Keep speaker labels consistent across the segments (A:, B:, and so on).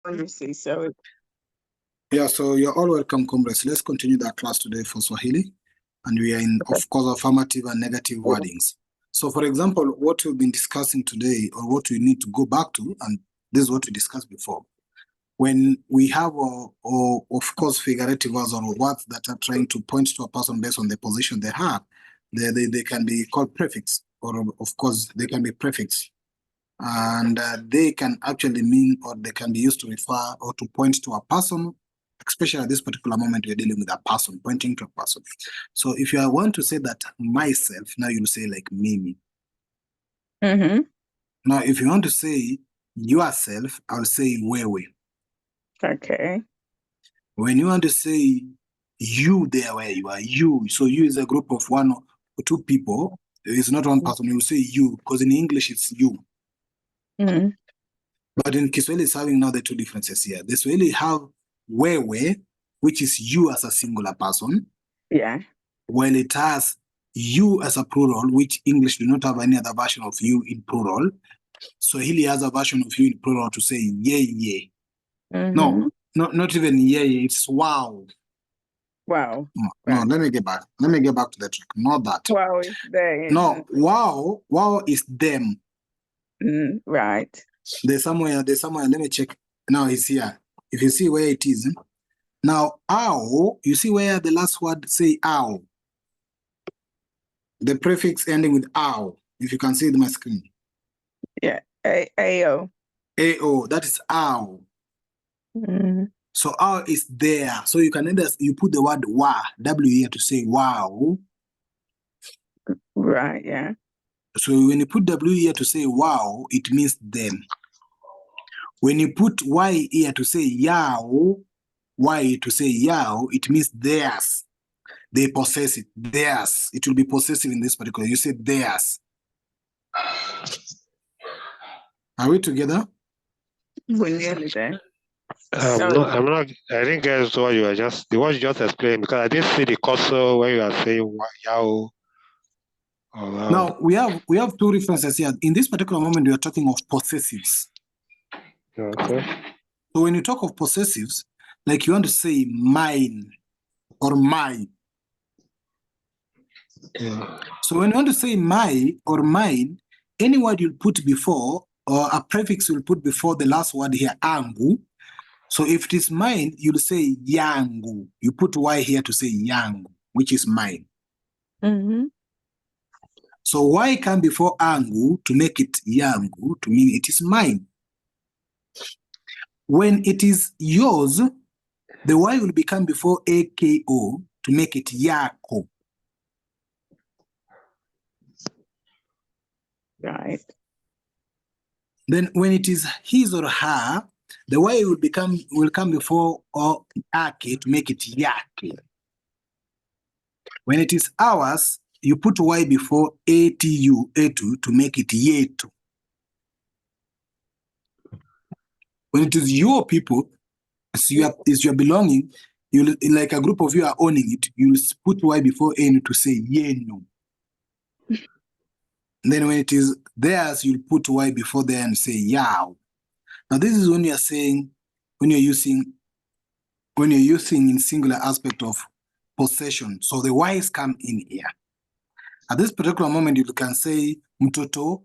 A: Honestly, so
B: Yeah, so you're all welcome, comrades. Let's continue that class today for Swahili. And we are in, of course, affirmative and negative wordings. So, for example, what we've been discussing today, or what we need to go back to, and this is what we discussed before. When we have, of course, figurative words or words that are trying to point to a person based on the position they have, they can be called prefix, or of course, they can be prefix. And they can actually mean, or they can be used to refer or to point to a person, especially at this particular moment we're dealing with a person, pointing to a person. So if you want to say that myself, now you'll say like Mimi.
A: mm-hmm.
B: Now if you want to say yourself, I'll say wewe.
A: Okay.
B: When you want to say you there where you are, you, so you is a group of one or two people, it's not one person, you will say you, because in English it's you.
A: Mm-hmm.
B: But in Kiswahili, it's having now the two differences here. The Swahili have wewe, which is you as a singular person.
A: Yeah.
B: While it has you as a plural, which English do not have any other version of you in plural. Swahili has a version of you in plural to say ye.
A: Mm-hmm.
B: No, not even ye, it's wow.
A: Wow.
B: No,
A: Right.
B: let me get back. Let me get back to the track. Not that.
A: Wow is there.
B: No, wow is them.
A: Right.
B: There's somewhere, let me check. Now it's here. If you see where it is. Now, ow, you see where the last word say ow. The prefix ending with ow, if you can see it on my screen.
A: Yeah. A-O.
B: A-O, that is ow.
A: Mm-hmm.
B: So ow is there. So you can either, you put the word wa, W here to say wow.
A: Right, yeah.
B: So when you put W here to say wow, it means them. When you put Y here to say yow, Y to say yow, it means theirs. They possess it, theirs. It will be possessive in this particular. You say theirs. Are we together?
A: We're nearly there.
C: I'm not. I didn't get what you just explained, because I didn't see the cursor where you are saying yao.
B: Now we have two references here. In this particular moment, we are talking of possessives.
C: Okay.
B: So when you talk of possessives, like you want to say mine or my.
C: Yeah.
B: So when you want to say my or mine, any word you'll put before, or a prefix you'll put before the last word here, angu. So if it is mine, you'll say yangu. You put Y here to say yangu, which is mine.
A: Mm-hmm.
B: So Y come before angu to make it yangu, to mean it is mine. When it is yours, the Y will become before AKO to make it yako.
A: Right.
B: Then when it is his or her, the Y will come before or ake to make it yake. When it is ours, you put Y before atu, etu, to make it yetu. When it is your people, is your belonging, you like a group of you are owning it, you put Y before N to say yenu. Then when it is theirs, you'll put Y before there and say yao. Now this is when you're saying, when you're using in singular aspect of possession. So the Y's come in here. At this particular moment, you can say mtoto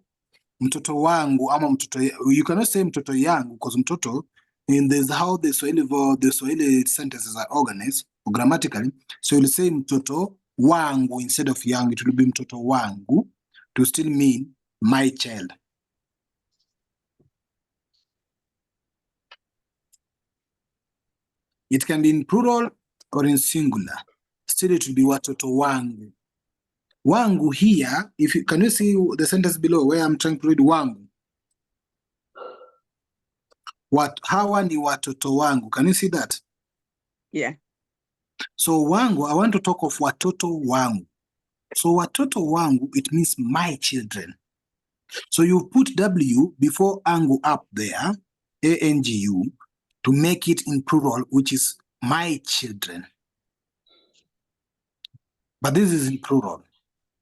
B: wangu, ama mtoto. You cannot say mtoto yangu because mtoto, and there's how the Swahili sentences are organized grammatically. So you'll say mtoto wangu instead of yangu. It will be mtoto wangu to still mean my child. It can be in plural or in singular. Still, it will be watoto wangu. Wangu here, can you see the sentence below where I'm trying to read wangu? Hawa ni watoto wangu. Can you see that?
A: Yeah.
B: So wangu, I want to talk of watoto wangu. So watoto wangu, it means my children. So you put W before angu up there, A-N-G-U, to make it in plural, which is my children. But this is in plural.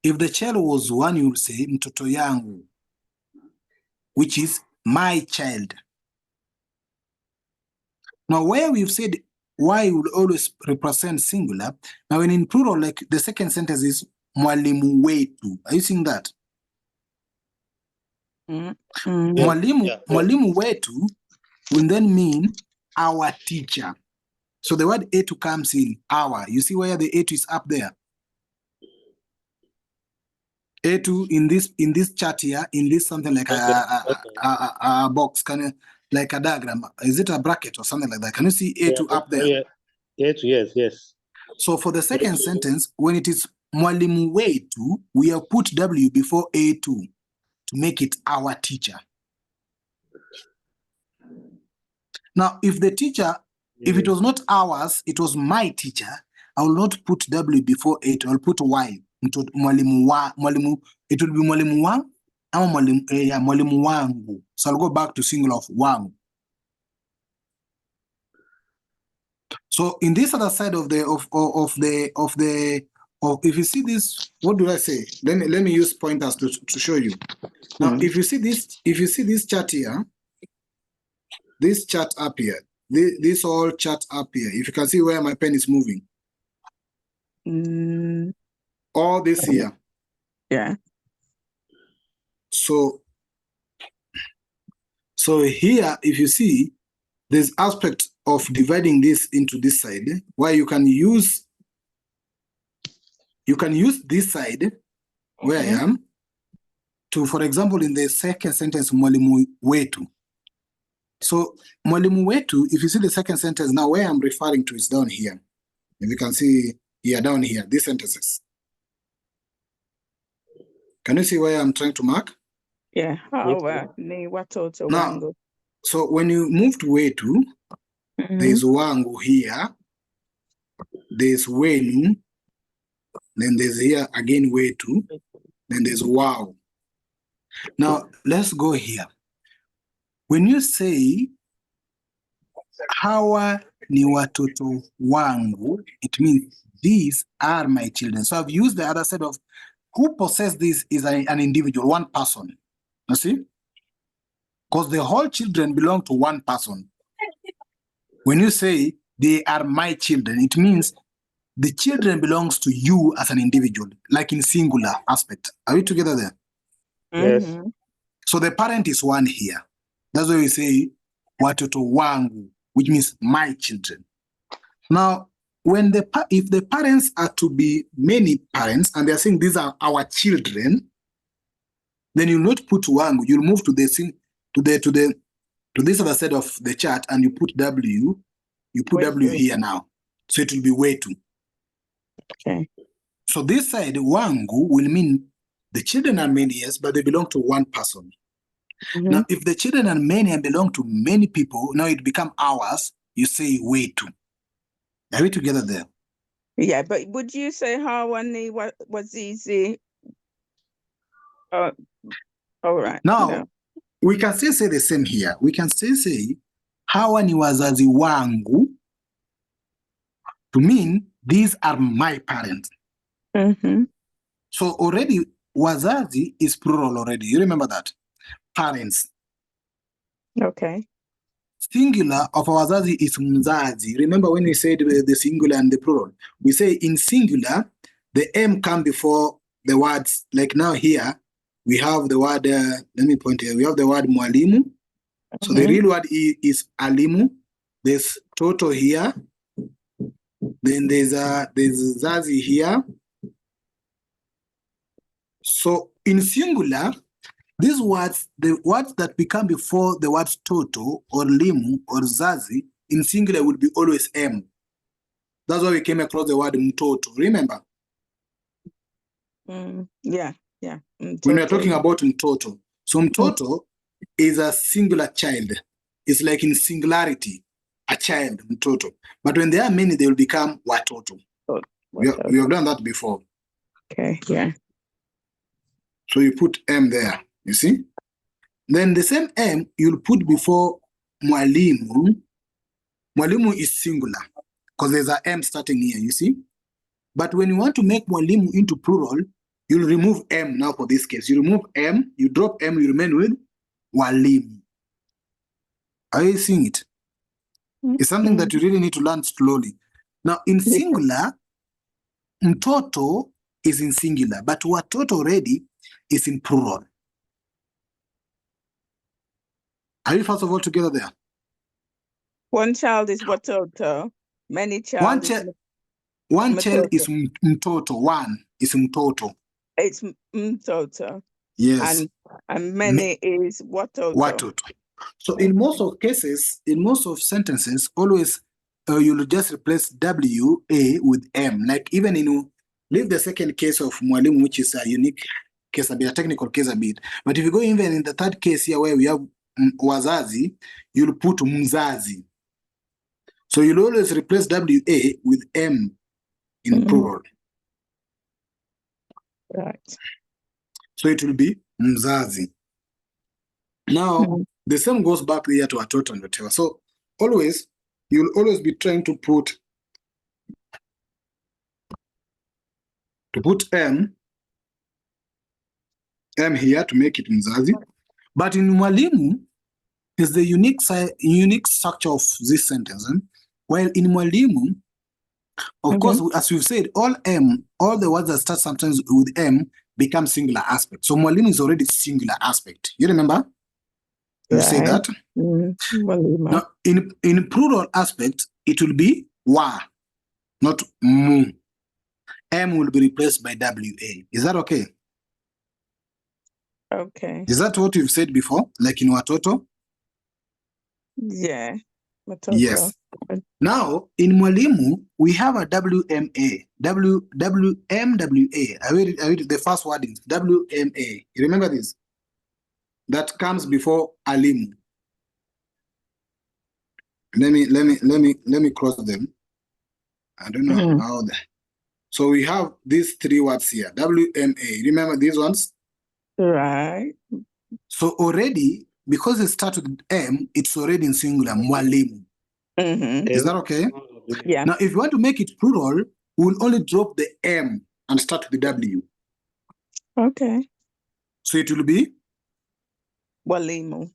B: If the child was one, you would say mtoto yangu, which is my child. Now, where we've said Y will always represent singular, now when in plural, like the second sentence is mwalimu wetu. Are you seeing that? Mwalimu wetu will then mean our teacher. So the word etu comes in our. You see where the etu is up there? Etu in this chart here, in this something like a box, like a diagram. Is it a bracket or something like that? Can you see etu up there?
C: Etu, yes.
B: So for the second sentence, when it is mwalimu wetu, we have put W before A2 to make it our teacher. Now, if the teacher, if it was not ours, it was my teacher, I will not put W before A2, I'll put Y. Mwalimu, it will be mwalimu wangu, ama mwalimu wangu. So I'll go back to singular of wangu. So in this other side of if you see this, what do I say? Let me use pointers to show you. Now, if you see this chart here, this chart up here, this whole chart up here, if you can see where my pen is moving. All this here.
A: Yeah.
B: So here, if you see, there's aspect of dividing this into this side, where you can use this side where I am to, for example, in the second sentence, mwalimu wetu. So mwalimu wetu, if you see the second sentence now, where I'm referring to is down here. If you can see here, down here, these sentences. Can you see where I'm trying to mark?
A: Yeah. Ni watoto
B: now,
A: wangu.
B: So when you move to wetu, there's wangu here, there's wenu, then there's here again wetu, then there's wow. Now let's go here. When you say hawa ni watoto wangu, it means these are my children. So I've used the other side of who possesses this is an individual, one person. You see? Because the whole children belong to one person. When you say they are my children, it means the children belongs to you as an individual, like in singular aspect. Are we together there?
C: Yes.
B: So the parent is one here. That's why we say watoto wangu, which means my children. Now, when if the parents are to be many parents and they are saying these are our children, then you not put wangu. You'll move to this other side of the chart and you put W. You put W here now, so it will be wetu.
A: Okay.
B: So this side wangu will mean the children are many, yes, but they belong to one person. Now, if the children are many and belong to many people, now it become ours. You say wetu. Are we together there?
A: Yeah, but would you say hawa ni wazizi? All right.
B: Now, we can still say the same here. We can still say hawa ni wazazi wangu to mean these are my parents. So already wazazi is plural already. You remember that? Parents.
A: Okay.
B: Singular of wazazi is mzazi. Remember when we said the singular and the plural? We say in singular, the M come before the words. Like now here, we have the word, let me point here. We have the word mwalimu. So the real word is alimu. There's toto here. Then there's zazi here. So in singular, these words, the words that become before the words toto or limu or zazi, in singular will be always M. That's why we came across the word mtoto. Remember?
A: Yeah. Mtoto.
B: When we're talking about mtoto. So mtoto is a singular child. It's like in singularity, a child, mtoto. But when there are many, they will become watoto. We have done that before.
A: Okay, yeah.
B: So you put M there, you see? Then the same M you'll put before mwalimu. Mwalimu is singular because there's an M starting here, you see? But when you want to make mwalimu into plural, you'll remove M now for this case. You remove M, you drop M, you remain with walimu. Are you seeing it? It's something that you really need to learn slowly. Now, in singular, mtoto is in singular, but watoto already is in plural. Are you first of all together there?
A: One child is watoto. Many child is
B: One child is
A: mtoto.
B: mtoto. One is mtoto.
A: It's mtoto.
B: Yes.
A: And many is watoto.
B: Watoto. So in most of cases, in most of sentences, always you'll just replace W-A with M. Like even in, leave the second case of mwalimu, which is a unique case a bit, a technical case a bit. But if you go even in the third case here where we have wazazi, you'll put mzazi. So you'll always replace W-A with M in plural.
A: Right.
B: So it will be mzazi. Now, the same goes back here to watoto and whatever. So always, you'll always be trying to put M here to make it mzazi. But in mwalimu is the unique structure of this sentence. While in mwalimu, of course, as we've said, all the words that start sometimes with M become singular aspect. So mwalimu is already singular aspect. You remember? You say that. Now, in plural aspect, it will be wa, not mu. M will be replaced by WA. Is that okay?
A: Okay.
B: Is that what you've said before, like in watoto?
A: Yeah. Watoto.
B: Yes. Now, in mwalimu, we have a WMA. WMWA. I read the first wording. WMA. You remember this? That comes before alimu. Let me cross them. I don't know how that. So we have these three words here. WMA. Remember these ones?
A: Right.
B: So already, because it starts with M, it's already in singular, mwalimu. Is that okay?
A: Yeah.
B: Now, if you want to make it plural, we'll only drop the M and start with the W.
A: Okay.
B: So it will be?
A: Walimu.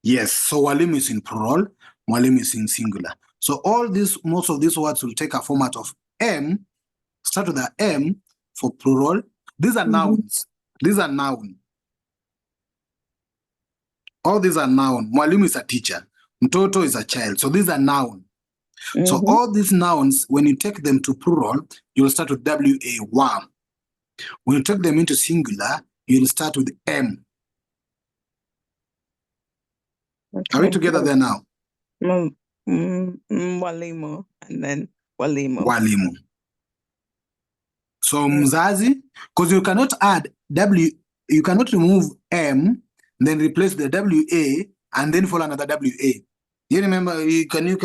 B: Yes. So walimu is in plural, mwalimu is in singular. So most of these words will take a format of M, start with the M for plural. These are nouns. These are noun. All these are noun. Mwalimu is a teacher. Mtoto is a child. So these are noun. So all these nouns, when you take them to plural, you'll start with W-A, wa. When you take them into singular, you'll start with M. Okay. Are we together there now?
A: Walimu and then walimu.
B: Walimu. So mzazi, because you cannot add W, you cannot remove M, then replace the W-A, and then follow another W-A. You remember, can you,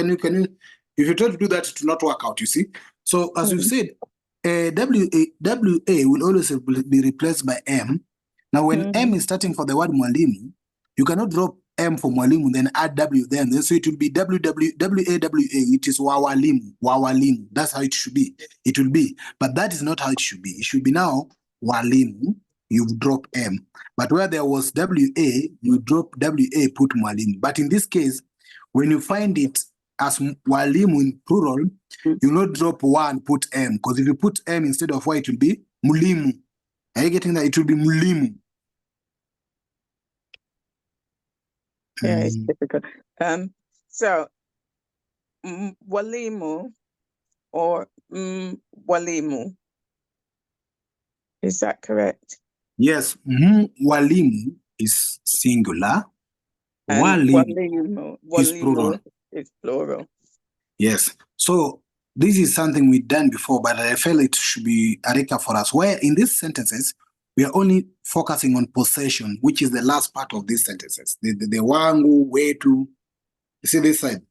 B: if you try to do that, it will not work out, you see? So as we've said, W-A will always be replaced by M. Now when M is starting for the word mwalimu, you cannot drop M for mwalimu, then add W then. So it will be W-A-W-A, it is wawalimu. That's how it should be. It will be. But that is not how it should be. It should be now walimu, you've dropped M. But where there was W-A, you drop W-A, put mwalimu. But in this case, when you find it as walimu in plural, you not drop one, put M. Because if you put M instead of Y, it will be mulimu. Are you getting that? It will be mulimu.
A: Yeah, it's difficult. So walimu or walimu. Is that correct?
B: Yes, walimu is singular.
A: And
B: walimu is plural.
A: Is plural.
B: Yes. So this is something we've done before, but I felt it should be a recap for us. Where in these sentences, we are only focusing on possession, which is the last part of these sentences. The wangu, wetu. You see this side?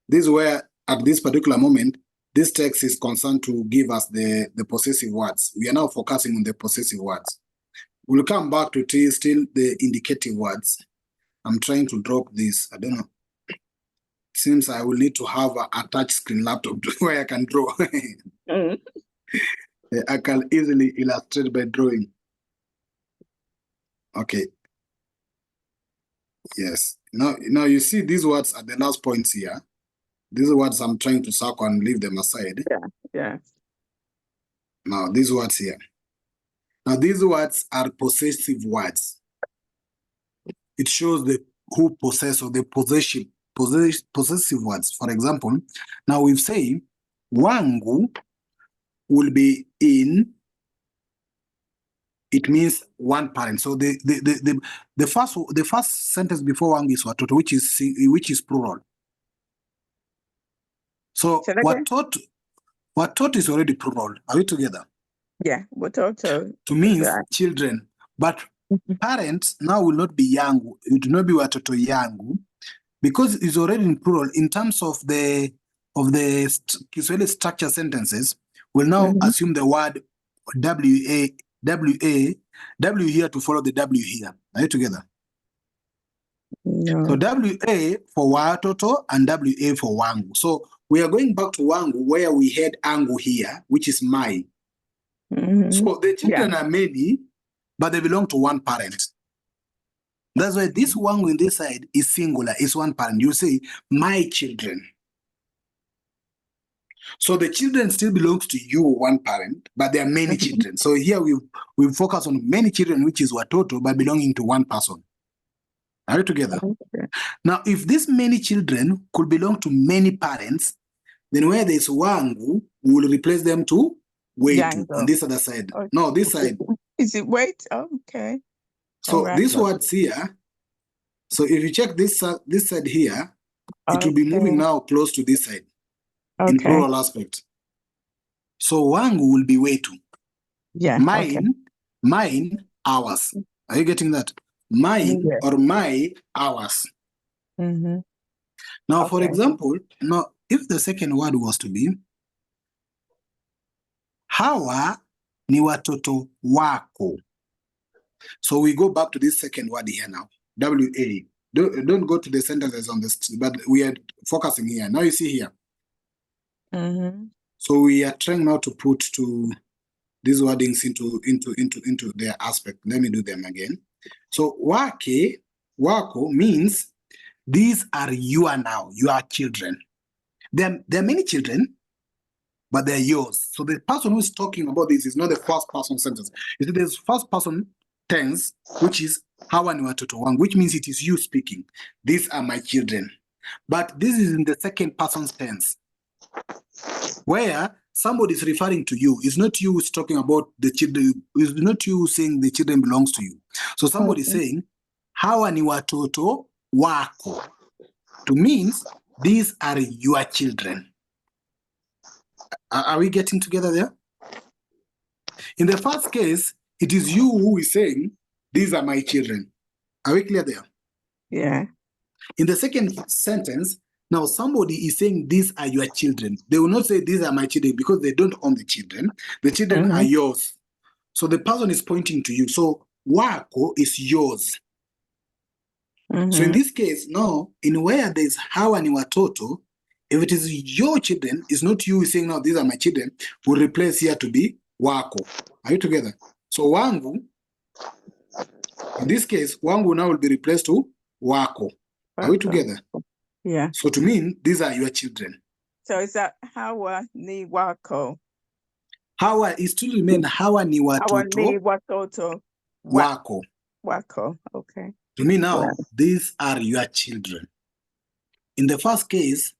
B: This is where, at this particular moment, this text is concerned to give us the possessive words. We are now focusing on the possessive words. We'll come back to still the indicative words. I'm trying to drop this. I don't know. Seems I will need to have a touch screen laptop where I can draw. I can easily illustrate by drawing. Okay. Yes. Now you see these words at the last points here. These words I'm trying to circle and leave them aside.
A: Yeah.
B: Now, these words here. Now, these words are possessive words. It shows the who possess or the possessive words. For example, now we've said wangu will be in. It means one parent. So the first sentence before wangu is watoto, which is plural. So watoto is already plural. Are we together?
A: Yeah, watoto.
B: To means children. But parents now will not be yangu. It will not be watoto yangu because it's already in plural. In terms of the Kiswahili structure sentences, we'll now assume the word W here to follow the W here. Are you together?
A: No.
B: So WA for watoto and WA for wangu. So we are going back to wangu where we had angu here, which is my. So the children are many, but they belong to one parent. That's why this wangu in this side is singular, is one parent. You say, my children. So the children still belongs to you, one parent, but there are many children. So here we focus on many children, which is watoto, but belonging to one person. Are you together?
A: Okay.
B: Now, if these many children could belong to many parents, then where there's wangu, we will replace them to wetu on this other side. Okay. No, this side.
A: Is it wait? Oh, okay.
B: So these words here, so if you check this side here, it will be moving now close to this side in plural aspect. So wangu will be wetu.
A: Yeah.
B: Mine, ours. Are you getting that? Mine or my, ours. Now, for example, now if the second word was to be hawa ni watoto wako. So we go back to this second word here now. WA. Don't go to the sentences on this, but we are focusing here. Now you see here. So we are trying now to put these wordings into their aspect. Let me do them again. So wake, wako means these are your children. There are many children, but they're yours. So the person who's talking about this is not the first person sentence. You see, there's first person tense, which is hawa ni watoto wangu, which means it is you speaking. These are my children. But this is in the second person tense, where somebody is referring to you. It's not you who's talking about the children. It's not you saying the children belongs to you. So somebody is saying hawa ni watoto wako, to means these are your children. Are we getting together there? In the first case, it is you who is saying, these are my children. Are we clear there?
A: Yeah.
B: In the second sentence, now somebody is saying, these are your children. They will not say, these are my children, because they don't own the children. The children are yours. So the person is pointing to you. So wako is yours. So in this case, now, in where there's hawa ni watoto, if it is your children, it's not you saying, no, these are my children, we'll replace here to be wako. Are you together? So wangu, in this case, wangu now will be replaced to wako. Are we together?
A: Yeah.
B: So to mean, these are your children.
A: So is that hawa ni wako?
B: Hawa is to remain hawa ni watoto.
A: Hawa ni watoto
B: wako.
A: Wako, okay.
B: To me now, these are your children. In the first case,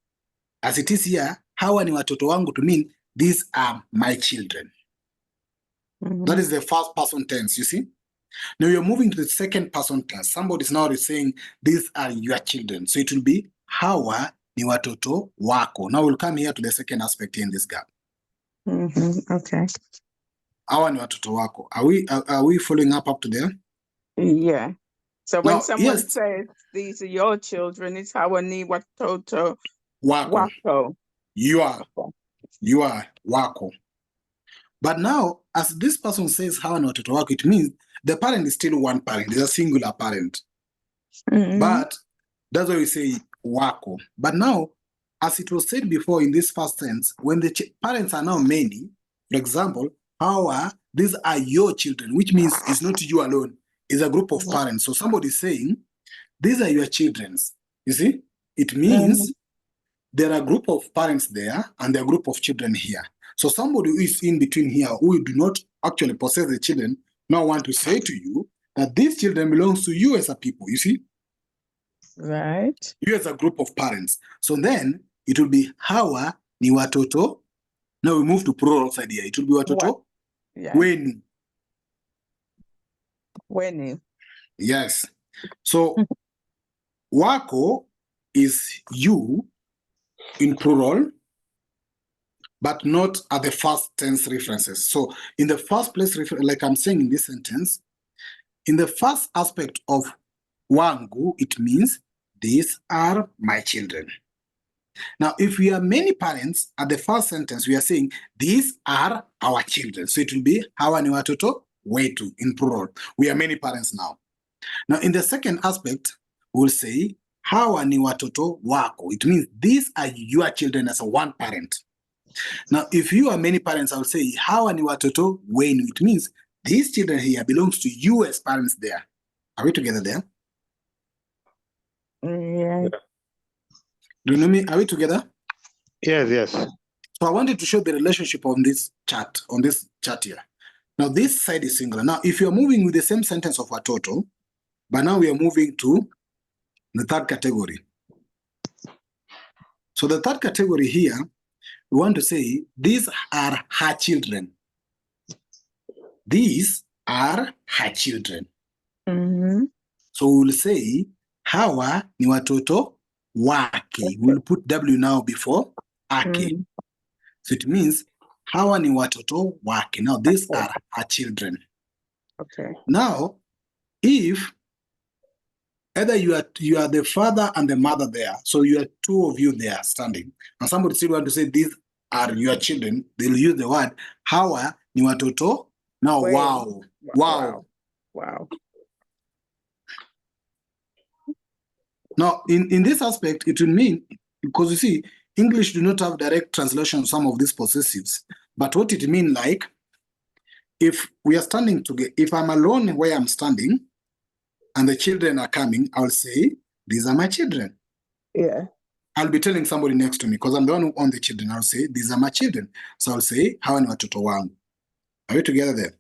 B: as it is here, hawa ni watoto wangu, to mean these are my children. That is the first person tense, you see? Now you're moving to the second person tense. Somebody is now saying, these are your children. So it will be hawa ni watoto wako. Now we'll come here to the second aspect here in this gap.
A: Okay.
B: Hawa ni watoto wako. Are we following up to there?
A: Yeah. So when someone
B: says,
A: these are your children, it's hawa ni watoto
B: wako. You are wako. But now, as this person says hawa ni watoto wako, it means the parent is still one parent. It's a singular parent. But that's why we say wako. But now, as it was said before in this first sense, when the parents are now many, for example, hawa, these are your children, which means it's not you alone. It's a group of parents. So somebody is saying, these are your children. You see? It means there are a group of parents there and there are a group of children here. So somebody who is in between here, who do not actually possess the children, now want to say to you that these children belongs to you as a people, you see?
A: Right.
B: You as a group of parents. So then it will be hawa ni watoto. Now we move to plural side here. It will be watoto
A: Yeah.
B: wenu.
A: Wenu.
B: Yes. So wako is you in plural, but not at the first tense references. So in the first place, like I'm saying in this sentence, in the first aspect of wangu, it means these are my children. Now, if we are many parents, at the first sentence, we are saying these are our children. So it will be hawa ni watoto wetu in plural. We are many parents now. Now, in the second aspect, we'll say hawa ni watoto wako. It means these are your children as a one parent. Now, if you are many parents, I'll say hawa ni watoto wenu. It means these children here belongs to you as parents there. Are we together there?
A: Yeah.
B: Do you know me? Are we together?
C: Yes.
B: So I wanted to show the relationship on this chart here. Now, this side is singular. Now, if you're moving with the same sentence of watoto, but now we are moving to the third category. So the third category here, we want to say, these are her children. These are her children.
A: Mm-hmm.
B: So we'll say, hawa ni watoto wake. We'll put W now before ake.
A: Mm-hmm.
B: So it means, hawa ni watoto wake. Now, these are her children.
A: Okay.
B: Now, if either you are the father and the mother there, so you are two of you there standing, and somebody still want to say these are your children, they'll use the word hawa ni watoto. Now,
A: Wait.
B: wow. Now, in this aspect, it will mean, because you see, English do not have direct translation of some of these possessives, but what it means, like, if we are standing together, if I'm alone where I'm standing, and the children are coming, I'll say, these are my children.
A: Yeah.
B: I'll be telling somebody next to me, because I'm the one who owns the children. I'll say, these are my children. So I'll say, hawa ni watoto wangu. Are we together there?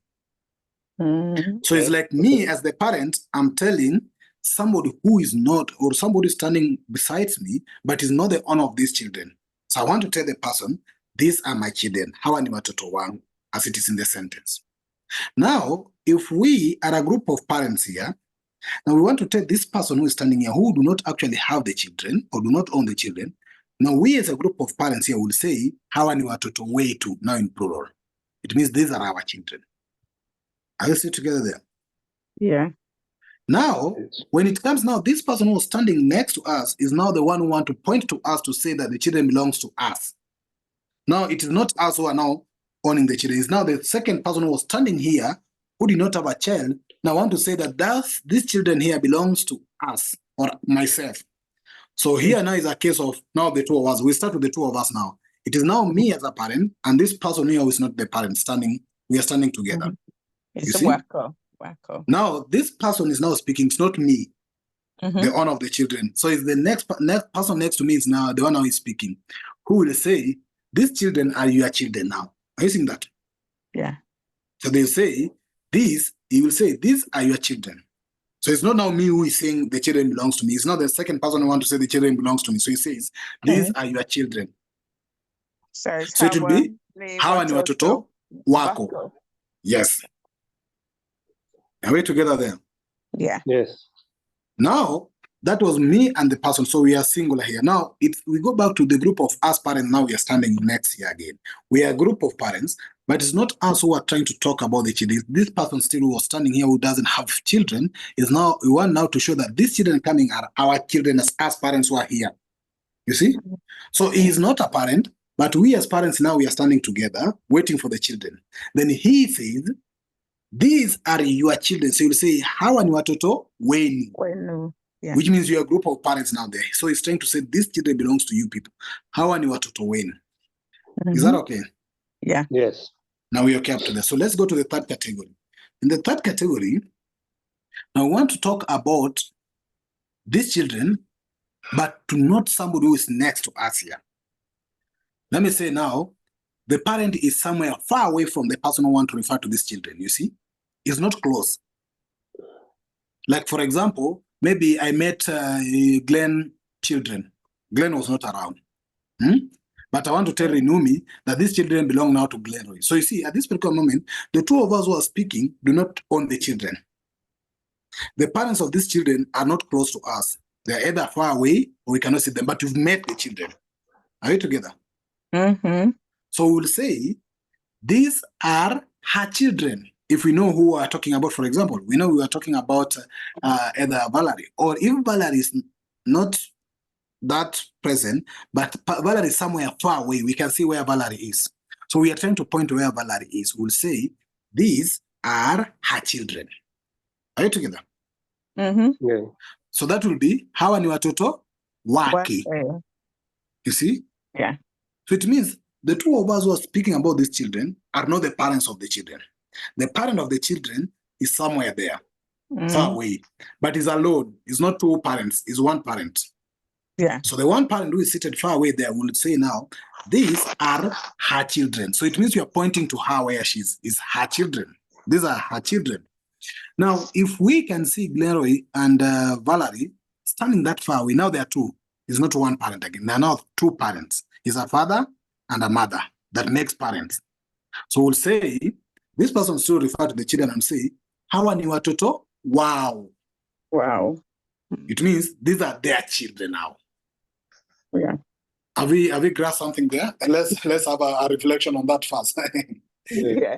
A: Mm-hmm.
B: So it's like me as the parent, I'm telling somebody who is not, or somebody standing beside me, but is not the owner of these children. So I want to tell the person, these are my children. Hawa ni watoto wangu, as it is in the sentence. Now, if we are a group of parents here, now we want to tell this person who is standing here, who do not actually have the children or do not own the children. Now we as a group of parents here will say, hawa ni watoto wetu, now in plural. It means these are our children. Are you still together there?
A: Yeah.
B: Now, when it comes now, this person who is standing next to us is now the one who want to point to us to say that the children belongs to us. Now, it is not us who are now owning the children. It's now the second person who was standing here who did not have a child. Now I want to say that these children here belongs to us or myself. So here now is a case of now the two of us. We start with the two of us now. It is now me as a parent and this person here who is not the parent standing. We are standing together.
A: Mm-hmm. It's
B: you
A: a
B: see?
A: wacko.
B: Now this person is now speaking. It's not me,
A: Mm-hmm.
B: the owner of the children. So it's the next person next to me is now the one who is speaking, who will say, these children are your children now. Are you seeing that?
A: Yeah.
B: So they say, he will say, these are your children. So it's not now me who is saying the children belongs to me. It's not the second person who wants to say the children belongs to me. So he says, these are your children.
A: So
B: it will be hawa ni watoto wako. Yes. Are we together there?
A: Yeah.
C: Yes.
B: Now, that was me and the person. So we are singular here. Now, we go back to the group of us parents. Now we are standing next here again. We are a group of parents, but it's not us who are trying to talk about the children. This person still who was standing here who doesn't have children is now, we want now to show that these children coming are our children as us parents who are here. You see? So he is not a parent, but we as parents now we are standing together waiting for the children. Then he says, these are your children. So you'll say, hawa ni watoto wenu.
A: Yeah.
B: Which means you're a group of parents now there. So he's trying to say these children belongs to you people. Hawa ni watoto wenu.
A: Mm-hmm.
B: Is that okay?
A: Yeah.
C: Yes.
B: Now we're okay up to that. So let's go to the third category. In the third category, now I want to talk about these children but to not somebody who is next to us here. Let me say now, the parent is somewhere far away from the person who want to refer to these children, you see? It's not close. Like, for example, maybe I met Glenn children. Glenn was not around. But I want to tell Renumi that these children belong now to Glenroy. So you see, at this particular moment, the two of us who are speaking do not own the children. The parents of these children are not close to us. They're either far away or we cannot see them, but you've met the children. Are you together? So we'll say, these are her children. If we know who we are talking about, for example, we know we are talking about either Valerie, or if Valerie is not that present, but Valerie is somewhere far away, we can see where Valerie is. So we are trying to point to where Valerie is. We'll say, these are her children. Are you together?
C: Yeah.
B: So that will be, hawa ni watoto wake. You see?
A: Yeah.
B: So it means the two of us who are speaking about these children are not the parents of the children. The parent of the children is somewhere there, far away, but is alone. It's not two parents, it's one parent.
A: Yeah.
B: So the one parent who is seated far away there will say now, these are her children. So it means you are pointing to her where she is her children. These are her children. Now, if we can see Glenroy and Valerie standing that far away, now they are two. It's not one parent again. They are now two parents. It's a father and a mother that makes parents. So we'll say, this person still refer to the children and say, hawa ni watoto wow.
A: Wow.
B: It means these are their children now.
A: Yeah.
B: Have we grasped something there? And let's have a reflection on that first.
A: Yeah.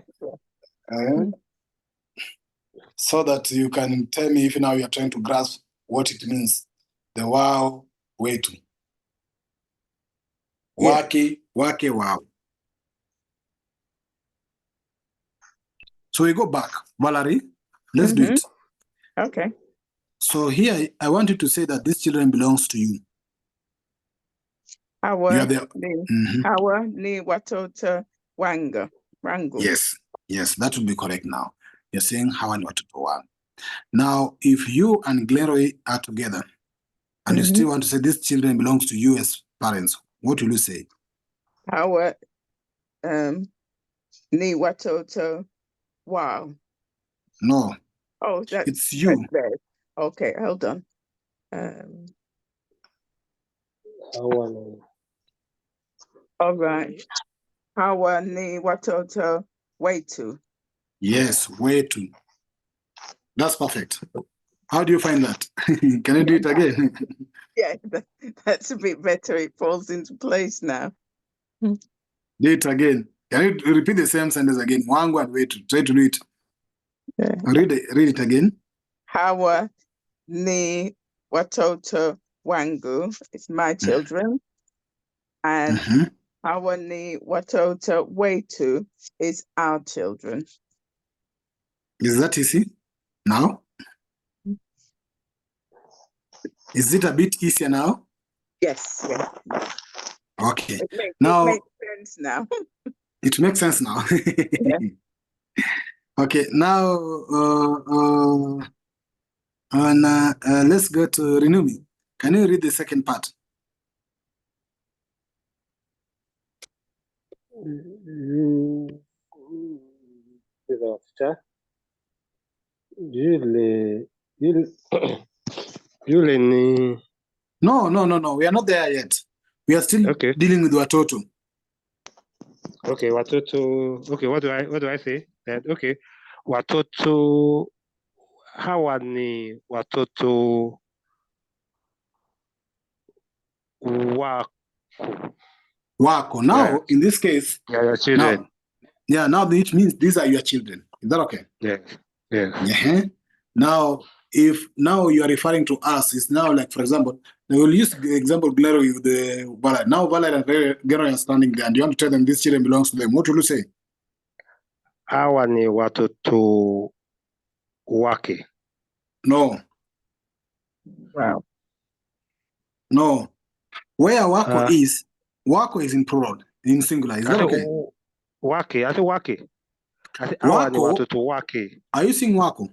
B: So that you can tell me if now you're trying to grasp what it means. The wow, way to. Wake, wow. So we go back. Valerie, let's do it.
A: Okay.
B: So here, I want you to say that these children belongs to you.
A: Hawa ni watoto wangu.
B: Yes, that would be correct now. You're saying hawa ni watoto wangu. Now, if you and Glenroy are together, and you still want to say these children belongs to you as parents, what will you say?
A: Hawa ni watoto wow.
B: No.
A: Oh,
B: it's you.
A: That's okay, hold on. All right. Hawa ni watoto wetu.
B: Yes, wetu. That's perfect. How do you find that? Can you do it again?
A: Yeah, that's a bit better. It falls into place now.
B: Do it again. Can you repeat the same sentence again? Wangu and wetu. Try to do it.
A: Yeah.
B: Read it again.
A: Hawa ni watoto wangu. It's my children. And hawa ni watoto wetu is our children.
B: Is that easy now? Is it a bit easier now?
A: Yes. Yeah.
B: Okay.
A: It makes sense now.
B: It makes sense now.
A: Yeah.
B: Okay. Now, let's go to Renumi. Can you read the second part? No. We are not there yet. We are still dealing with watoto.
C: Okay, watoto. Okay, what do I say? That okay, watoto. Hawa ni watoto
B: wako. Now, in this case,
C: your children.
B: Now it means these are your children. Is that okay?
C: Yes.
B: Now, if now you are referring to us, it's now like, for example, they will use the example Glenroy with the Valerie. Now Valerie and Glenroy are standing there, and you want to tell them this children belongs to them. What will you say?
C: Hawa ni watoto wake.
B: No.
A: Wow.
B: No. Where wako is in plural, in singular. Is that okay?
C: Wake. I think wake.
B: Wako.
C: Wake.
B: Are you saying wako?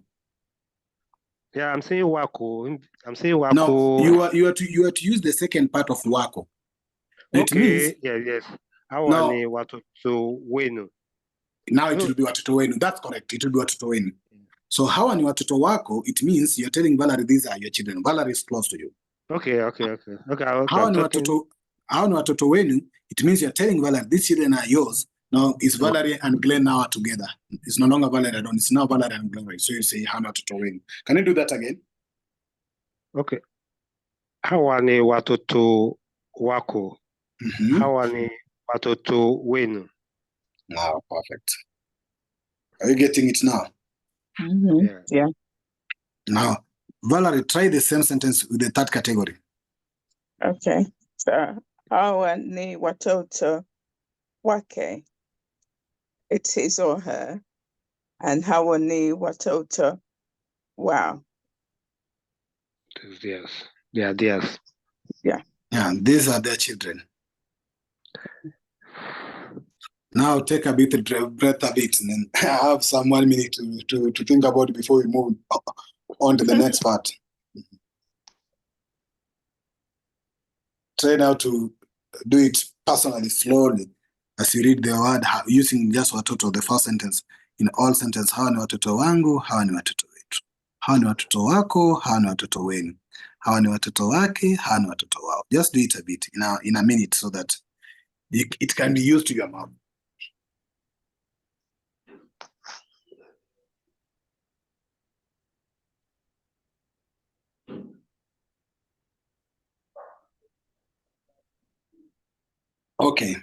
C: Yeah, I'm saying wako. I'm saying wako.
B: No, you are to use the second part of wako. It means
C: yes. How
B: no.
C: ni watoto wenu.
B: Now it will be watoto wenu. That's correct. It will be watoto wenu. So hawa ni watoto wako, it means you're telling Valerie these are your children. Valerie is close to you.
C: Okay.
B: Hawa ni watoto wenu, it means you're telling Valerie these children are yours. Now it's Valerie and Glenn now are together. It's no longer Valerie alone. It's now Valerie and Glenn. So you say hawa ni watoto wenu. Can you do that again?
C: Okay. Hawa ni watoto wako. Hawa ni watoto wenu.
B: Now, perfect. Are you getting it now?
A: Yeah.
B: Now, Valerie, try the same sentence with the third category.
A: Okay. So hawa ni watoto wake. It's his or her. And hawa ni watoto wow.
C: Yes. They are theirs.
A: Yeah.
B: Yeah, these are their children. Now take a bit breath a bit, and then I have some 1 minute to think about it before we move on to the next part. Try now to do it personally, slowly, as you read the word, using just watoto, the first sentence. In all sentences, hawa ni watoto wangu, hawa ni watoto wetu. Hawa ni watoto wako, hawa ni watoto wenu. Hawa ni watoto wake, hawa ni watoto wao. Just do it a bit in a minute so that it can be used to your mouth. Okay.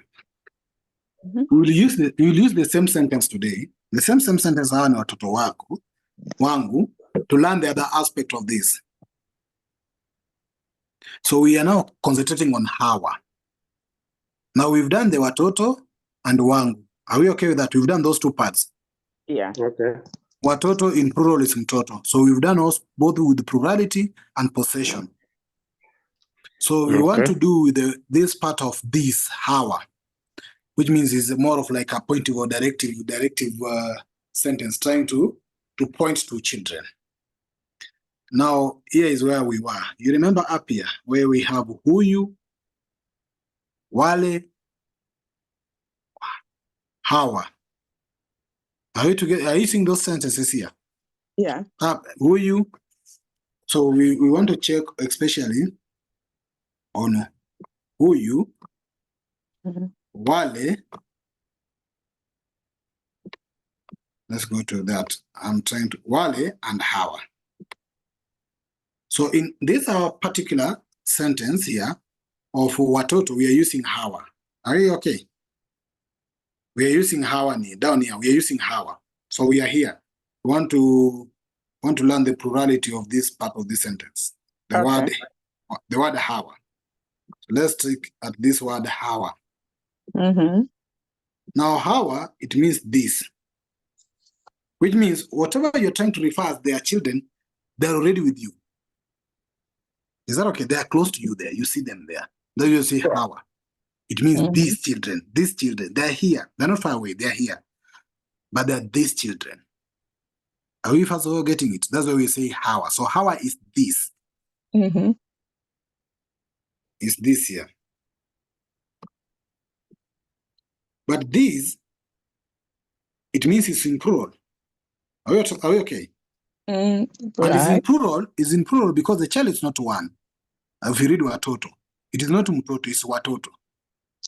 B: We'll use the same sentence today. The same sentence hawa ni watoto wako, wangu, to learn the other aspect of this. So we are now concentrating on hawa. Now we've done the watoto and wangu. Are we okay with that? We've done those two parts.
A: Yeah.
C: Okay.
B: Watoto in plural is mtoto. So we've done both with plurality and possession. So we want to do with this part of this hawa, which means it's more of like a pointive or directive sentence trying to point to children. Now, here is where we were. You remember up here where we have huyu, wale, hawa. Are you seeing those sentences here?
A: Yeah.
B: Huyu. So we want to check especially on huyu, wale. Let's go to that. I'm trying to wale and hawa. So in this our particular sentence here of watoto, we are using hawa. Are you okay? We are using hawa down here. We are using hawa. So we are here. We want to learn the plurality of this part of the sentence. The word hawa. So let's take at this word hawa. Now hawa, it means this. Which means whatever you're trying to refer as their children, they're already with you. Is that okay? They are close to you there. You see them there. Then you say hawa. It means these children, they're here. They're not far away, they're here. But they're these children. Are we first of all getting it? That's why we say hawa. So hawa is this. Is this here. But this, it means it's in plural. Are we okay?
A: Right.
B: And it's in plural because the child is not one. If you read watoto, it is not mtoto, it's watoto.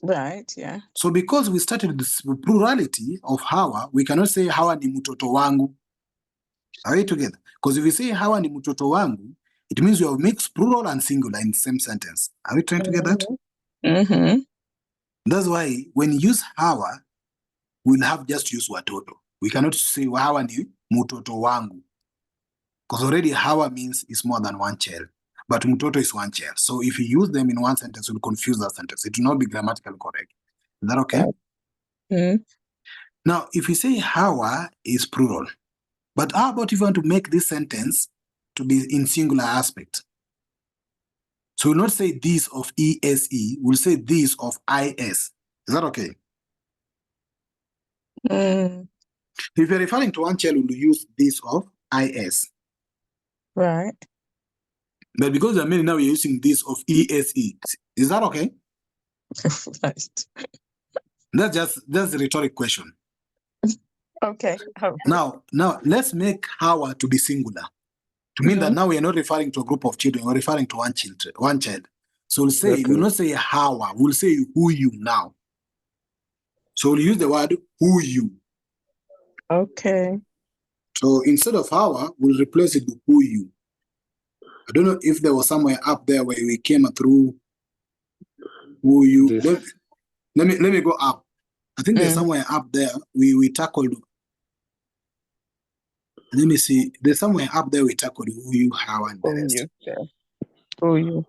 A: Right, yeah.
B: So because we started with this plurality of hawa, we cannot say hawa ni mtoto wangu. Are we together? Because if we say hawa ni mtoto wangu, it means we have mixed plural and singular in the same sentence. Are we trying to get that? That's why when you use hawa, we'll have just use watoto. We cannot say hawa ni mtoto wangu. Because already hawa means it's more than one child. But mtoto is one child. So if you use them in one sentence, it will confuse that sentence. It will not be grammatically correct. Is that okay? Now, if you say hawa is plural, but how about if you want to make this sentence to be in singular aspect? So we'll not say this of ESE, we'll say this of IS. Is that okay? If you're referring to one child, we'll use this of IS.
A: Right.
B: But because there are many now, we're using this of ESE. Is that okay?
A: Right.
B: That's a rhetoric question.
A: Okay. Oh.
B: Now let's make Hawa to be singular. To mean that now we are not referring to a group of children, we're referring to one child. So we'll say, we'll not say Hawa, we'll say who you now. So we'll use the word who you.
A: Okay.
B: So instead of Hawa, we'll replace it with who you. I don't know if there was somewhere up there where we came through who you. Let me go up. I think there's somewhere up there we tackled. Let me see. There's somewhere up there we tackled who you, how, and the rest.
A: Who you.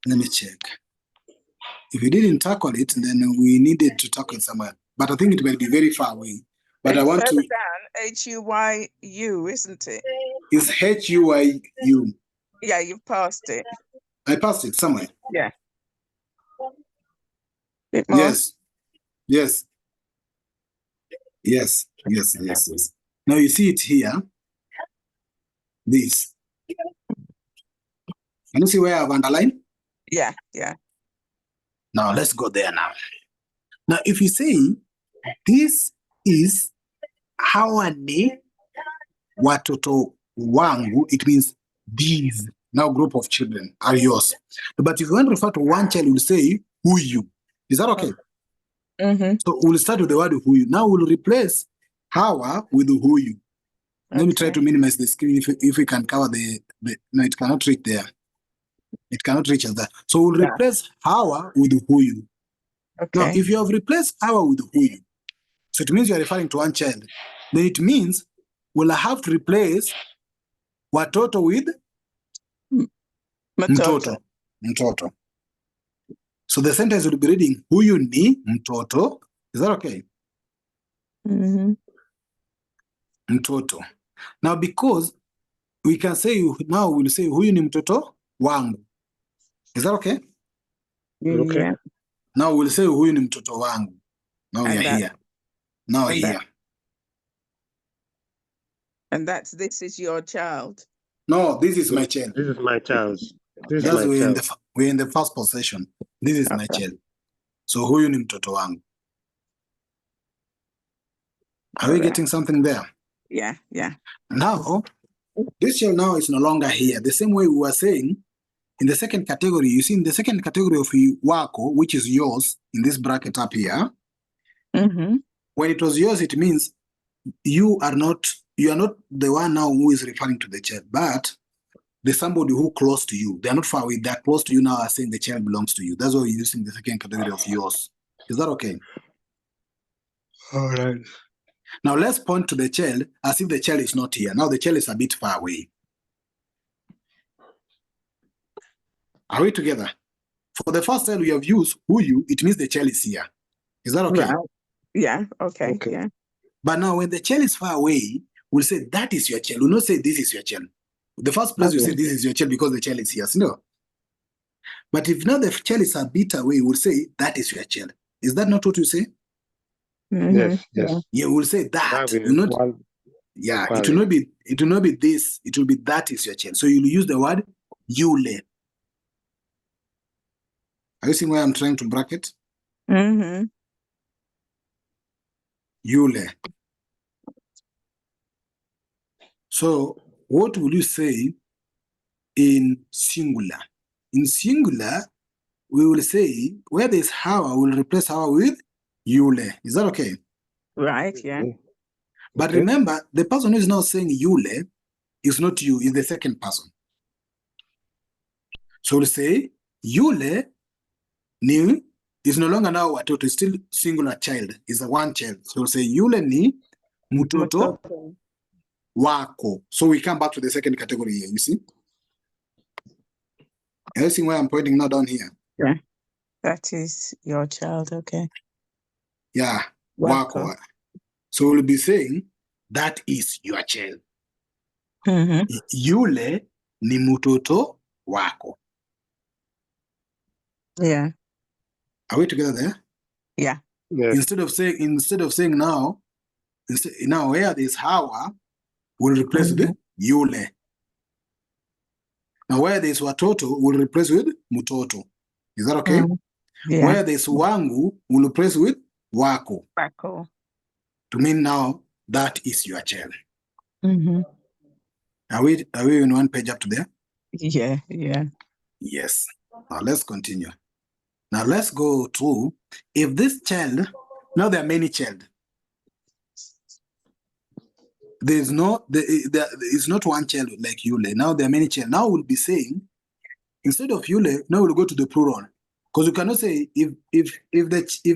B: Let me check. If we didn't tackle it, then we needed to tackle it somewhere. But I think it might be very far away. But
A: it's
B: I want to.
A: Down, HUYU, isn't it?
B: It's HUYU.
A: Yeah, you passed it.
B: I passed it somewhere.
A: Yeah. Bit more.
B: Yes. Now you see it here. This. Can you see where I've underlined?
A: Yeah.
B: Now let's go there now. Now if you say this is hawa ni watoto wangu, it means these now group of children are yours. But if you want to refer to one child, you'll say who you. Is that okay? So we'll start with the word who you. Now we'll replace hawa with who you. Let me try to minimize the screen if we can cover the no, it cannot reach there. It cannot reach us there. So we'll replace Hawa with who you.
A: Okay.
B: Now, if you have replaced Hawa with who you, so it means you are referring to one child, then it means we'll have to replace watoto with mtoto. So the sentence will be reading huyu ni mtoto. Is that okay? Mtoto. Now, because we can say, now we'll say huyu ni mtoto wangu. Is that okay?
C: Okay.
A: Yeah.
B: Now we'll say huyu ni mtoto wangu. Now we are here. Now we're here.
A: And this is your child.
B: No, this is my child.
C: This is my child.
B: We're in the first possession. This is my child. So huyu ni mtoto wangu. Are we getting something there?
A: Yeah.
B: Now, this child now is no longer here. The same way we were saying, in the second category, you see in the second category of wako, which is yours, in this bracket up here, when it was yours, it means you are not the one now who is referring to the child, but there's somebody who close to you. They are not far away. They're close to you now, are saying the child belongs to you. That's why we're using the second category of yours. Is that okay?
C: All right.
B: Now let's point to the child as if the child is not here. Now the child is a bit far away. Are we together? For the first time we have used who you, it means the child is here. Is that okay?
A: Right. Yeah, okay. Yeah.
B: But now when the child is far away, we'll say that is your child. We'll not say this is your child. The first place we say this is your child because the child is here. No. But if now the child is a bit away, we'll say that is your child. Is that not what you say?
C: Yes.
B: Yeah, we'll say that. It will not be this, it will be that is your child. So you'll use the word yule. Are you seeing where I'm trying to bracket? Yule. So what will you say in singular? In singular, we will say where there's Hawa, we'll replace Hawa with Yule. Is that okay?
A: Right, yeah.
B: But remember, the person who is now saying Yule is not you, is the second person. So we'll say Yule ni is no longer now watoto, it's still singular child, is a one child. So we'll say Yule ni mtoto wako. So we come back to the second category here, you see? You see where I'm pointing now down here?
A: Yeah. That is your child, okay.
B: Yeah, wako. So we'll be saying that is your child. Yule ni mtoto wako.
A: Yeah.
B: Are we together there?
A: Yeah.
C: Yes.
B: Instead of saying now where there's Hawa, we'll replace the Yule. Now, where there's watoto, we'll replace with mutoto. Is that okay?
A: Yeah.
B: Where there's wangu, we'll replace with wako.
A: Wako.
B: To mean now, that is your child.
A: Mm-hmm.
B: Are we in one page up to there?
A: Yeah, yeah.
B: Yes. Now let's continue. Now let's go to, if this child, now there are many children. It's not one child like Yule. Now there are many children. Now we'll be saying, instead of Yule, now we'll go to the plural. Because you cannot say if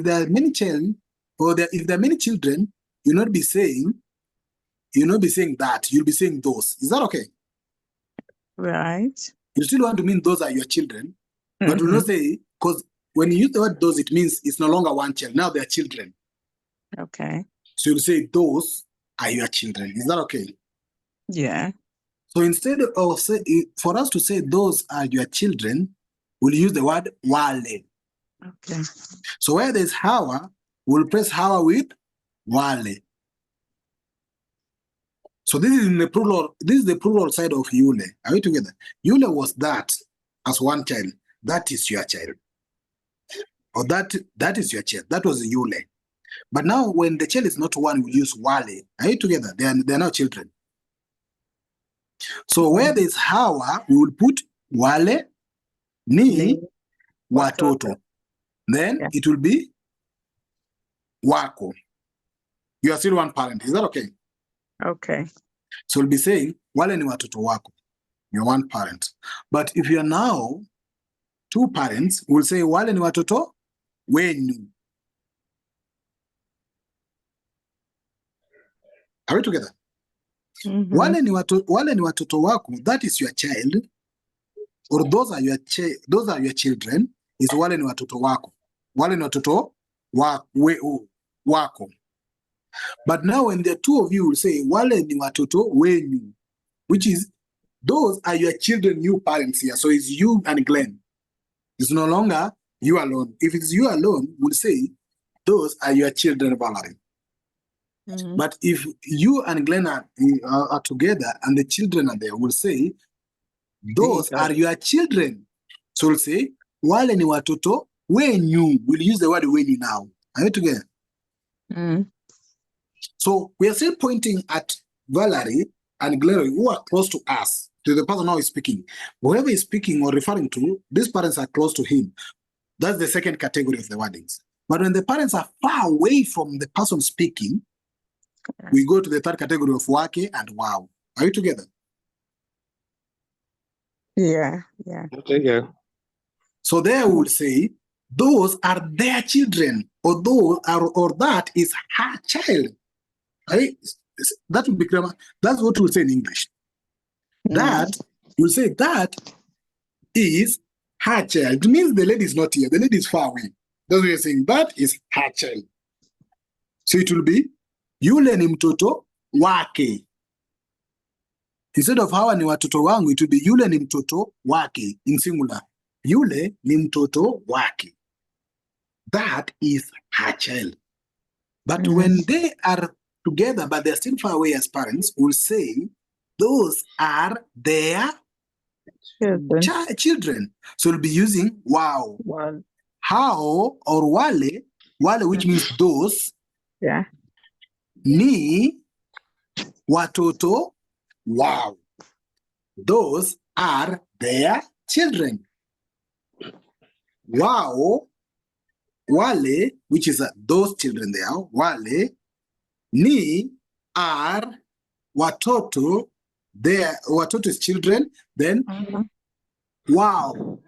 B: there are many children, or if there are many children, you'll not be saying that. You'll be saying those. Is that okay?
A: Right.
B: You still want to mean those are your children, but you'll not say, because when you use the word those, it means it's no longer one child. Now they're children.
A: Okay.
B: So you'll say those are your children. Is that okay?
A: Yeah.
B: So instead of for us to say those are your children, we'll use the word wale.
A: Okay.
B: So where there's hawa, we'll place hawa with wale. So this is in the plural. This is the plural side of Yule. Are we together? Yule was that as one child. That is your child. Or that is your child. That was Yule. But now when the child is not one, we use wale. Are you together? They are now children. So where there's hawa, we will put wale, ni, watoto. Then it will be wako. You are still one parent. Is that okay?
A: Okay.
B: So we'll be saying, wale ni watoto wako. You're one parent. But if you are now two parents, we'll say, wale ni watoto wenyu. Are we together?
A: Mm-hmm.
B: Wale ni watoto wako, that is your child, or those are your children, is wale ni watoto wako. Wale ni watoto wako. But now when the two of you will say, wale ni watoto wenyu, which is, those are your children, you parents here. So it's you and Glenn. It's no longer you alone. If it's you alone, we'll say, those are your children, Valerie.
A: Mm-hmm.
B: But if you and Glenn are together and the children are there, we'll say, those are your children. So we'll say, wale ni watoto wenyu. We'll use the word wenyu now. Are you together?
A: Mm-hmm.
B: So we are still pointing at Valerie and Glory, who are close to us, to the person who is speaking. Whoever is speaking or referring to, these parents are close to him. That's the second category of the wordings. But when the parents are far away from the person speaking, we go to the third category of wake and wow. Are you together?
A: Yeah, yeah.
C: Okay, yeah.
B: So there we will say, those are their children, or those are, or that is her child. Right? That would be grammar. That's what we'll say in English. That, we'll say that is her child. It means the lady is not here. The lady is far away. That's what you're saying. That is her child. So it will be, yule ni mtoto wake. Instead of hawa ni watoto wangu, it will be yule ni mtoto wake in singular. Yule ni mtoto wake. That is her child. But when they are together, but they're still far away as parents, we'll say, those are their children. So we'll be using wow.
A: Wow.
B: How or wale, which means those.
A: Yeah.
B: Ni watoto wow. Those are their children. Wow, wale, which is those children there, wale, ni are watoto, watoto's children, then wow.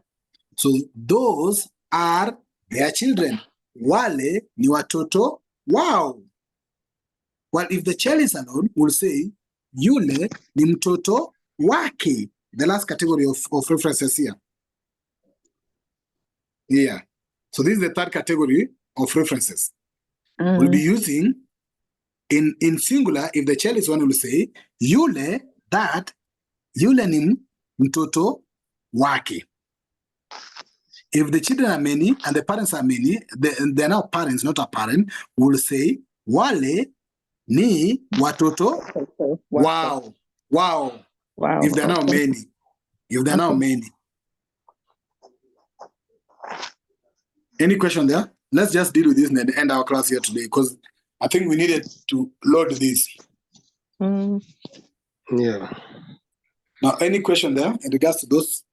B: So those are their children. Wale ni watoto wow. Well, if the child is alone, we'll say, yule ni mtoto wake. The last category of references here. Yeah. So this is the third category of references. We'll be using, in singular, if the child is one, we'll say, yule, that, yule ni mtoto wake. If the children are many and the parents are many, they're now parents, not a parent, we'll say, wale ni watoto wow. Wow. If they're now many. If there are now many. Any question there? Let's just deal with this and then end our class here today because I think we needed to load this.
C: Yeah.
B: Now, any question there in regards to those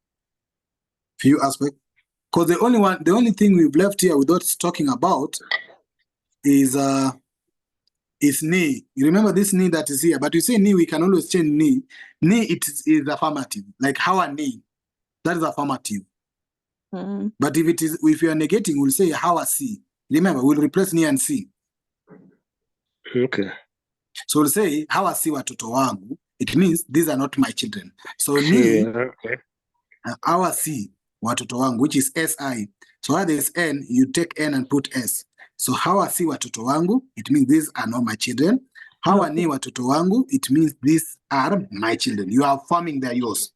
B: few aspects? Because the only thing we've left here without talking about is knee. You remember this knee that is here, but you say knee, we can always change knee. Knee is affirmative, like how a knee. That is affirmative. But if you are negating, we'll say how a see. Remember, we'll replace knee and see.
C: Okay.
B: So we'll say how I see watoto wangu. It means these are not my children. So knee,
C: okay.
B: How I see watoto wangu, which is SI. So where there's N, you take N and put S. So how I see watoto wangu, it means these are not my children. How I need watoto wangu, it means these are my children. You are affirming they're yours.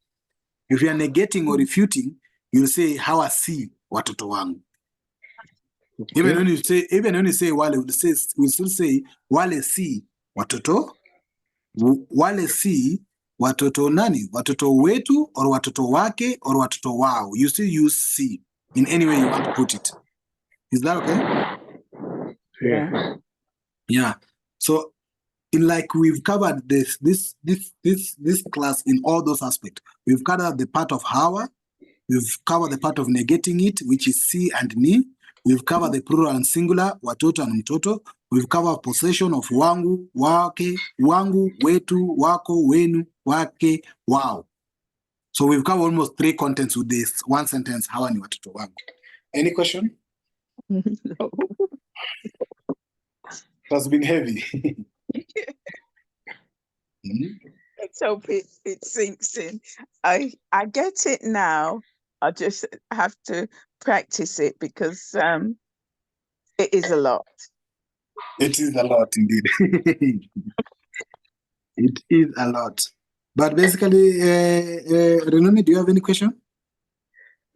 B: If you are negating or refuting, you'll say how I see watoto wangu. Okay. Even when you say wale, we'll still say wale si watoto. Wale si watoto nani? Watoto wetu or watoto wake or watoto wao. You still use si in any way you want to put it. Is that okay?
C: Yeah.
B: Yeah. So we've covered this class in all those aspects. We've covered the part of hawa. We've covered the part of negating it, which is si and ni. We've covered the plural and singular, watoto and mtoto. We've covered possession of wangu, wake, wangu, wetu, wako, wenu, wake, wao. So we've covered almost 3 contents with this one sentence, hawa ni watoto wangu. Any question?
A: No.
B: It has been heavy.
A: Let's hope it sinks in. I get it now. I just have to practice it because it is a lot.
B: It is a lot indeed. It is a lot. But basically, Renomi, do you have any question?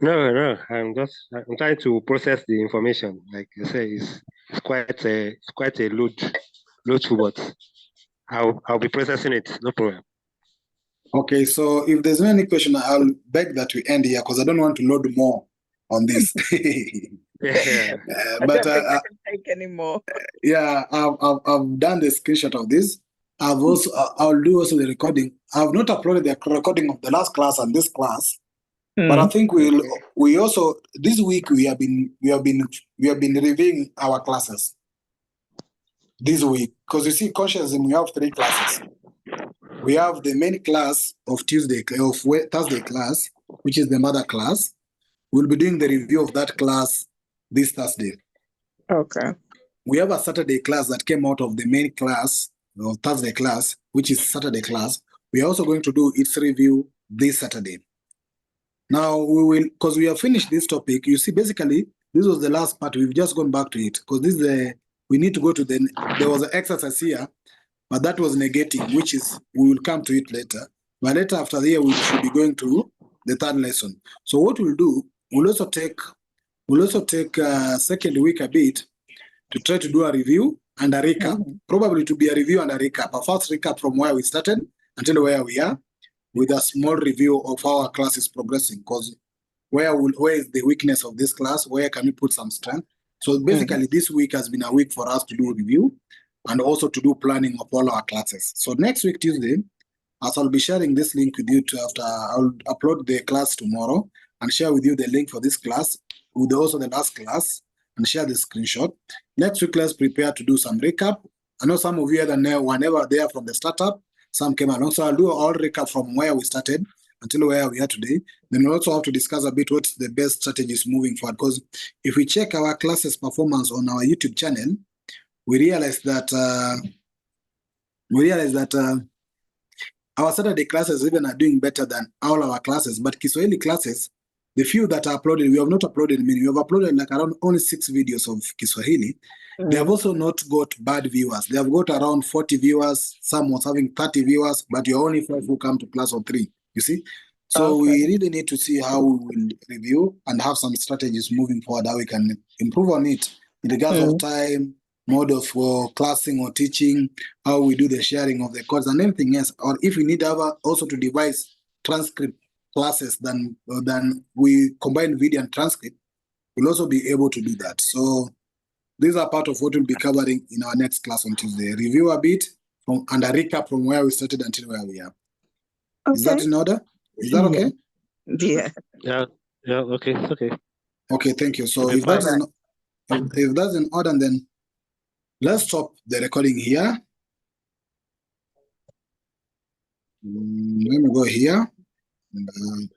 C: No. I'm trying to process the information. Like you say, it's quite a load, but I'll be processing it. No problem.
B: Okay, so if there's any question, I'll beg that we end here because I don't want to load more on this.
C: Yeah.
A: I don't think I can take any more.
B: Yeah, I've done the screenshot of this. I'll do also the recording. I've not uploaded the recording of the last class and this class, but I think we also this week we have been reviewing our classes this week because you see, consciousness we have 3 classes. We have the main class of Thursday class, which is the mother class. We'll be doing the review of that class this Thursday.
A: Okay.
B: We have a Saturday class that came out of the main class, or Thursday class, which is Saturday class. We are also going to do its review this Saturday. Now, because we have finished this topic, you see, basically, this was the last part. We've just gone back to it, because we need to go to there was an exercise here, but that was negating, which is, we will come to it later. But later after the year, we should be going to the 3rd lesson. So what we'll do, we'll also take second week a bit to try to do a review and a recap. Probably to be a review and a recap. A first recap from where we started until where we are, with a small review of how our class is progressing. Because where is the weakness of this class? Where can we put some strength? So basically, this week has been a week for us to do a review and also to do planning of all our classes. So next week, Tuesday, as I'll be sharing this link with you I'll upload the class tomorrow and share with you the link for this class, with also the last class, and share the screenshot. Next week, let's prepare to do some recap. I know some of you were never there from the startup. Some came along. So I'll do all recap from where we started until where we are today. Then we'll also have to discuss a bit what's the best strategies moving forward. Because if we check our classes performance on our YouTube channel, we realize that our Saturday classes even are doing better than all our classes. But Kiswahili classes, the few that are uploaded, we have not uploaded many. We have uploaded like around only 6 videos of Kiswahili. They have also not got bad viewers. They have got around 40 viewers. Some was having 30 viewers, but you're only 5 who come to class or 3, you see? So we really need to see how we will review and have some strategies moving forward, how we can improve on it in regards of time, mode of classing or teaching, how we do the sharing of the course and everything else. Or if we need also to devise transcript classes than we combine video and transcript, we'll also be able to do that. So these are part of what we'll be covering in our next class on Tuesday. Review a bit and a recap from where we started until where we are.
A: Okay.
B: Is that in order? Is that okay?
A: Yeah.
C: Yeah, okay, okay.
B: Okay, thank you. So
C: Okay,
B: if that is
C: fine.
B: if that's in order, then let's stop the recording here. Let me go here. And,